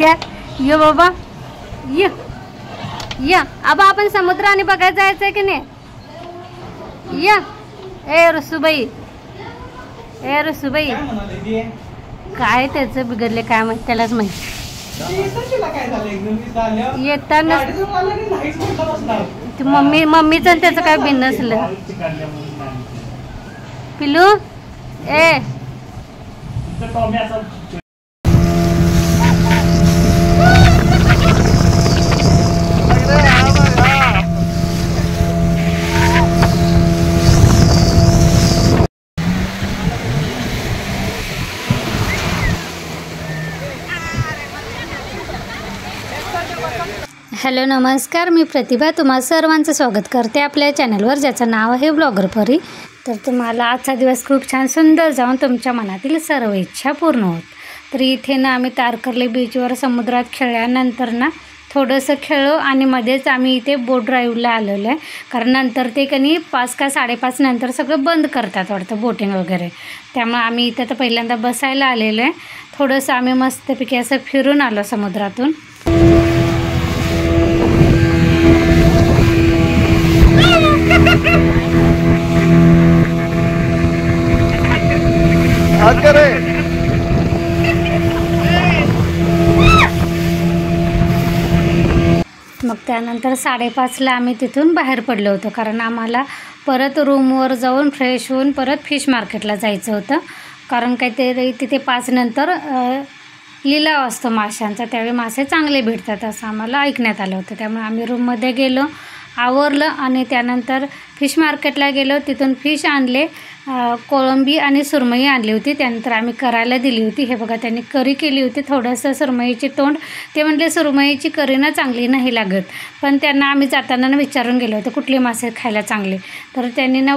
पिक्या ये बाबा ये या आबा आपण समुद्राने बघायला जायचंय की नाही या ए रसूबाई काय त्याचं बिघडले काय माहिती त्यालाच माहिती येताना मम्मीचं त्याचं काय बिन नसलं पिलू ए हॅलो नमस्कार, मी प्रतिभा तुम्हा सर्वांचं स्वागत करते आपल्या चॅनलवर ज्याचं नाव आहे ब्लॉगर परी. तर तुम्हाला आजचा दिवस खूप छान सुंदर जाऊन तुमच्या मनातील सर्व इच्छा पूर्ण होत. तर इथे ना आम्ही तारकर्ली बीचवर समुद्रात खेळल्यानंतर ना थोडंसं खेळलो आणि मध्येच आम्ही इथे बोट ड्राईव्हला आलेलो आहे. कारण नंतर ते कधी 5 का 5:30 नंतर सगळं बंद करतात वाटतं बोटिंग वगैरे. त्यामुळे आम्ही इथे तर पहिल्यांदा बसायला आलेलो आहे. थोडंसं आम्ही मस्तपैकी असं फिरून आलो समुद्रातून. मग त्यानंतर 5:30ला आम्ही तिथून बाहेर पडलो होतो. कारण आम्हाला परत रूमवर जाऊन फ्रेश होऊन परत फिश मार्केटला जायचं होतं. कारण काहीतरी तिथे 5 नंतर लिलाव असतो माशांचा, त्यावेळी मासे चांगले भेटतात असं आम्हाला ऐकण्यात आलं होतं. त्यामुळे आम्ही रूममध्ये गेलो, आवरलं आणि त्यानंतर फिश मार्केटला गेलो. तिथून फिश आणले, कोळंबी आणि सुरमई आणली होती. त्यानंतर आम्ही करायला दिली होती. हे बघा त्यांनी करी केली होती. थोडंसं सुरमईचे तोंड, ते म्हटले सुरमईची करी ना चांगली नाही लागत. पण त्यांना आम्ही जाताना विचारून गेलो होतो कुठले मासे खायला चांगले. तर त्यांनी ना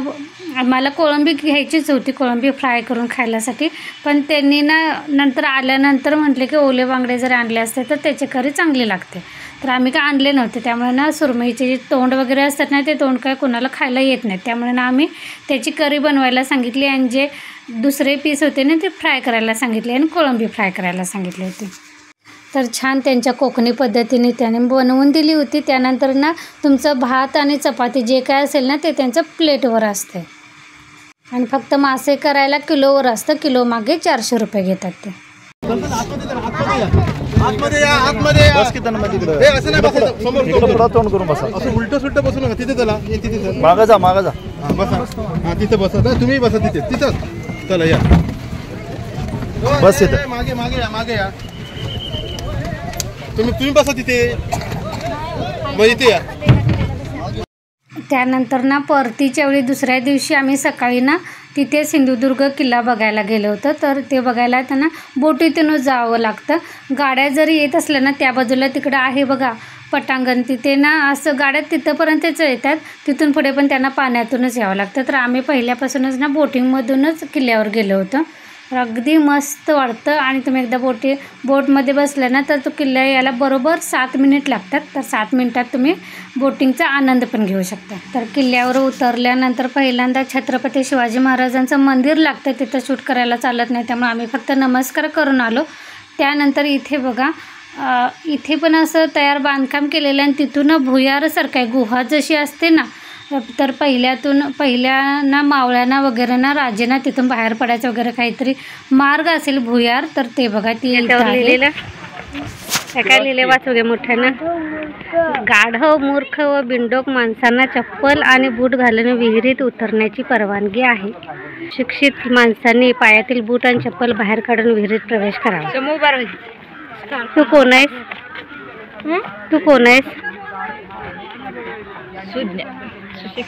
आम्हाला कोळंबी घ्यायचीच होती, कोळंबी फ्राय करून खायलासाठी. पण त्यांनी ना नंतर आल्यानंतर म्हटले की ओले बांगडे जर आणले असते तर त्याची करी चांगली लागते. तर आम्ही काय आणले नव्हते. त्यामुळे ना सुरमईचे जे तोंड वगैरे असतात ना ते तोंड काय कोणाला खायला येत नाहीत. त्यामुळे ना आम्ही त्याची करी बनवायला सांगितली आणि जे दुसरे पीस होते ना ते फ्राय करायला सांगितले आणि कोळंबी फ्राय करायला सांगितली होती. तर छान त्यांच्या कोकणी पद्धतीने त्याने बनवून दिली होती. त्यानंतर ना तुमचं भात आणि चपाती जे काय असेल ना ते त्यांचं प्लेटवर असते. आणि फक्त मासे करायला किलोवर असतं. किलो मागे 400 रुपये घेतात ते. आतमध्ये या, आतमध्ये बस की त्यांना तिकडे हे असं नाही बसायचं, समोर थोडं तोंड करून बसा. असं उलटं सुलटं बसू नका. तिथे चला, तिथे चला, मागं जा बसा. हां तिथे बसा. तुम्ही बसा तिथंच. चला या, बस इथे मागे या. तुम्ही बसा तिथे, मग इथे या. त्यानंतर ना परतीच्या वेळी दुसऱ्या दिवशी आम्ही सकाळी ना तिथे सिंधुदुर्ग किल्ला बघायला गेलो होतो. तर ते बघायला त्यांना बोटीतूनच जावं लागतं. गाड्या जरी येत असल्या ना त्या बाजूला तिकडं आहे बघा पटांगण, तिथे ना असं गाड्या तिथंपर्यंतच येतात. तिथून पुढे पण त्यांना पाण्यातूनच यावं लागतं. तर आम्ही पहिल्यापासूनच ना बोटिंगमधूनच किल्ल्यावर गेलो होतो. तर अगदी मस्त वाटतं. आणि तुम्ही एकदा बोटमध्ये बसलं ना तर तो किल्ला यायला बरोबर 7 मिनिट लागतात. तर 7 मिनिटात तुम्ही बोटिंगचा आनंद पण घेऊ शकता. तर किल्ल्यावर उतरल्यानंतर पहिल्यांदा छत्रपती शिवाजी महाराजांचं मंदिर लागतं. तिथं शूट करायला चालत नाही, त्यामुळे आम्ही फक्त नमस्कार करून आलो. त्यानंतर इथे बघा इथे पण असं तयार बांधकाम केलेलं आहे. आणि तिथून भुयारासारखं आहे, गुहा जशी असते ना. तर पहिल्या ना मावळ्यांना वगैरे ना राजेना तिथून बाहेर पडायचं वगैरे काहीतरी मार्ग असेल भुयार. तर ते बघा ती लिहिलेलं काय लिहिले वाचू घे मोठ्यानं. गाढव, मूर्ख व बिंडोक माणसांना चप्पल आणि बूट घालून विहिरीत उतरण्याची परवानगी आहे. शिक्षित माणसांनी पायातील बूट आणि चप्पल बाहेर काढून विहिरीत प्रवेश करावा. तू कोण आहेस?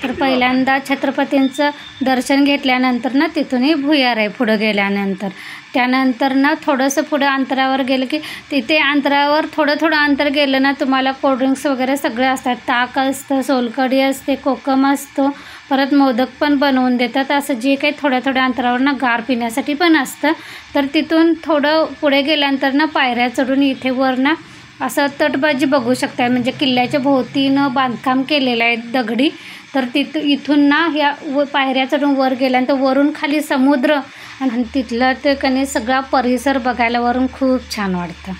तर पहिल्यांदा छत्रपतींचं दर्शन घेतल्यानंतर ना तिथूनही भुयार आहे पुढं गेल्यानंतर. त्यानंतर ना थोडंसं पुढं अंतरावर गेलं की तिथे अंतरावर थोडं अंतर गेलं ना तुम्हाला कोल्ड्रिंक्स वगैरे सगळे असतात. ताक असतं, सोलकढी असते, कोकम असतो, परत मोदक पण बनवून देतात. असं जे काही थोड्या अंतरावर ना गार पिण्यासाठी पण असतं. तर तिथून थोडं पुढे गेल्यानंतर ना पायऱ्या चढून इथे वर ना असं तटबाजी बघू शकता. म्हणजे किल्ल्याच्या भोवतीनं बांधकाम केलेलं आहे दगडी. तर इथून ना ह्या पायऱ्या चढून वर गेल्यानंतर वरून खाली समुद्र आणि तिथलं ते कधी सगळा परिसर बघायला वरून खूप छान वाटतं.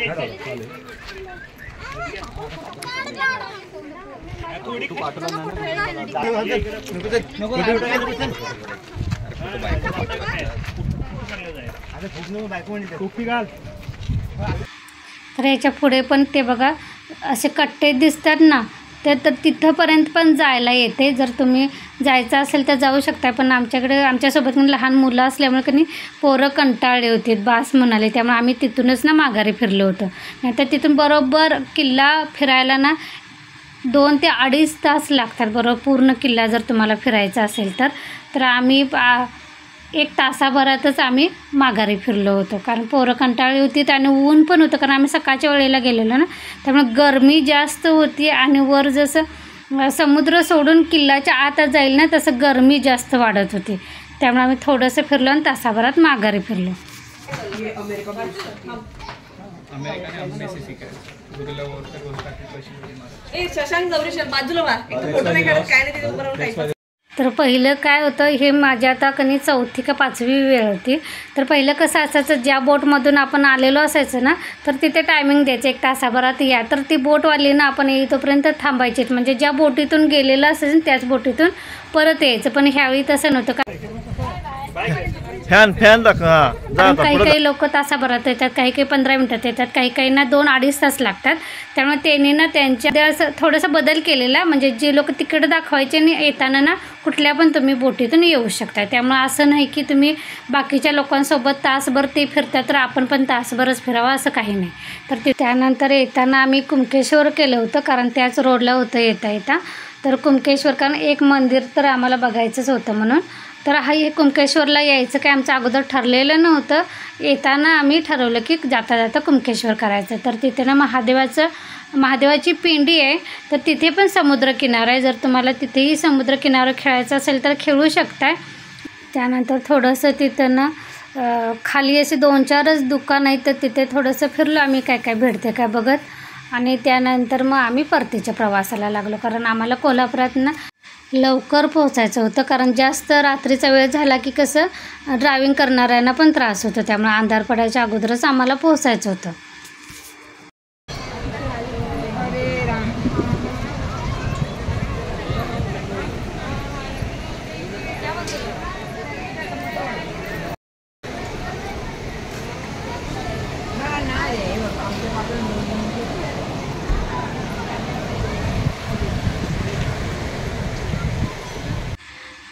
तर याच्या पुढे पण ते बघा असे कट्टे दिसतात ना, तर तिथंपर्यंत पण जायला येते. जर तुम्ही जायचं असेल तर जाऊ शकता. पण आमच्यासोबत लहान मुलं असल्यामुळे की नाही पोरं कंटाळले होते, बास म्हणाले. त्यामुळे आम्ही तिथूनच ना माघारी फिरलो होतो. नाहीतर तिथून बरोबर किल्ला फिरायला ना 2 ते 2.5 तास लागतात बरोबर, पूर्ण किल्ला जर तुम्हाला फिरायचा असेल तर आम्ही 1 तासाभरातच आम्ही माघारी फिरलो होतो. कारण पोरं कंटाळली होती आणि ऊन पण होतं, कारण आम्ही सकाळच्या वेळेला गेलेलो ना, त्यामुळे गरमी जास्त होती. आणि वर जसं समुद्र सोडून किल्ल्याच्या आत जाईल ना तसं गरमी जास्त वाढत होती. त्यामुळे आम्ही थोडंसं फिरलो आणि तासाभरात माघारी फिरलो. तर पहिलं काय होतं, हे माझ्या आता कधी 4थी का 5वी वेळ होती. तर पहिलं कसं असायचं, ज्या बोटमधून आपण आलेलो असायचं ना तर तिथे टायमिंग द्यायचं 1 तासाभरात या. तर ती बोटवाली ना आपण येईतोपर्यंत थांबायची, म्हणजे ज्या बोटीतून गेलेलं असायचं त्याच बोटीतून परत यायचं. पण ह्यावेळी तसं नव्हतं. फॅन दाखवा. काही लोक तासाभरात येतात, काही 15 मिनिटात येतात, काहींना 2-2.5 तास लागतात. त्यामुळे त्यांनी ना त्यांच्या थोडंसं बदल केलेला, म्हणजे जे लोक तिकडे दाखवायचे आणि येताना ना कुठल्या पण तुम्ही बोटीतून येऊ शकता. त्यामुळे असं नाही की तुम्ही बाकीच्या लोकांसोबत तासभर ते फिरतात तर आपण पण तासभरच फिरावं असं काही नाही. तर त्यानंतर येताना आम्ही कुमकेश्वर केलं होतं, कारण त्याच रोडला होतं येता. तर कुमकेश्वर, कारण एक मंदिर तर आम्हाला बघायचंच होतं म्हणून. तर हे कुमकेश्वरला यायचं काय आमचं अगोदर ठरलेलं नव्हतं. येताना आम्ही ठरवलं की जाता जाता कुमकेश्वर करायचं. तर तिथे ना महादेवाची पिंडी आहे. तर तिथे पण समुद्रकिनारा आहे. जर तुम्हाला तिथेही समुद्रकिनारा खेळायचं असेल तर खेळू शकताय. त्यानंतर थोडंसं तिथं ना खाली असे 2-4च दुकान आहेत. तर तिथे थोडंसं फिरलो आम्ही, काय भेटते काय बघत. आणि त्यानंतर मग आम्ही परतीच्या प्रवासाला लागलो, कारण आम्हाला कोल्हापुरात ना लवकर पोहोचायचं होतं. कारण जास्त रात्रीचा वेळ झाला की कसं ड्रायव्हिंग करणाऱ्यांना पण त्रास होतो. त्यामुळे अंधार पडायच्या अगोदरच आम्हाला पोहोचायचं होतं.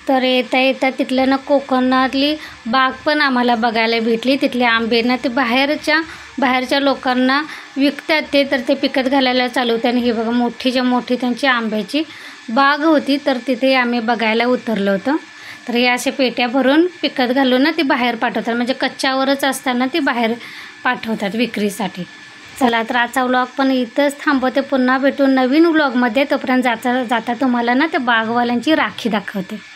तर येता तिथलं ना कोकणातली बाग पण आम्हाला बघायला भेटली. तिथले आंबे ना ते बाहेरच्या लोकांना विकतात तर ते पिकत घालायला चालू होते. आणि हे बघा मोठी त्यांची आंब्याची बाग होती. तर तिथे आम्ही बघायला उतरलो होतो. तर हे असे पेट्या भरून पिकत घालून ना ती बाहेर पाठवतात, म्हणजे कच्च्यावरच असताना ती बाहेर पाठवतात विक्रीसाठी. चला तर आजचा व्लॉग पण इथंच थांबवते. पुन्हा भेटून नवीन व्लॉगमध्ये. तोपर्यंत जाता तुम्हाला ना त्या बागवाल्यांची राखी दाखवते.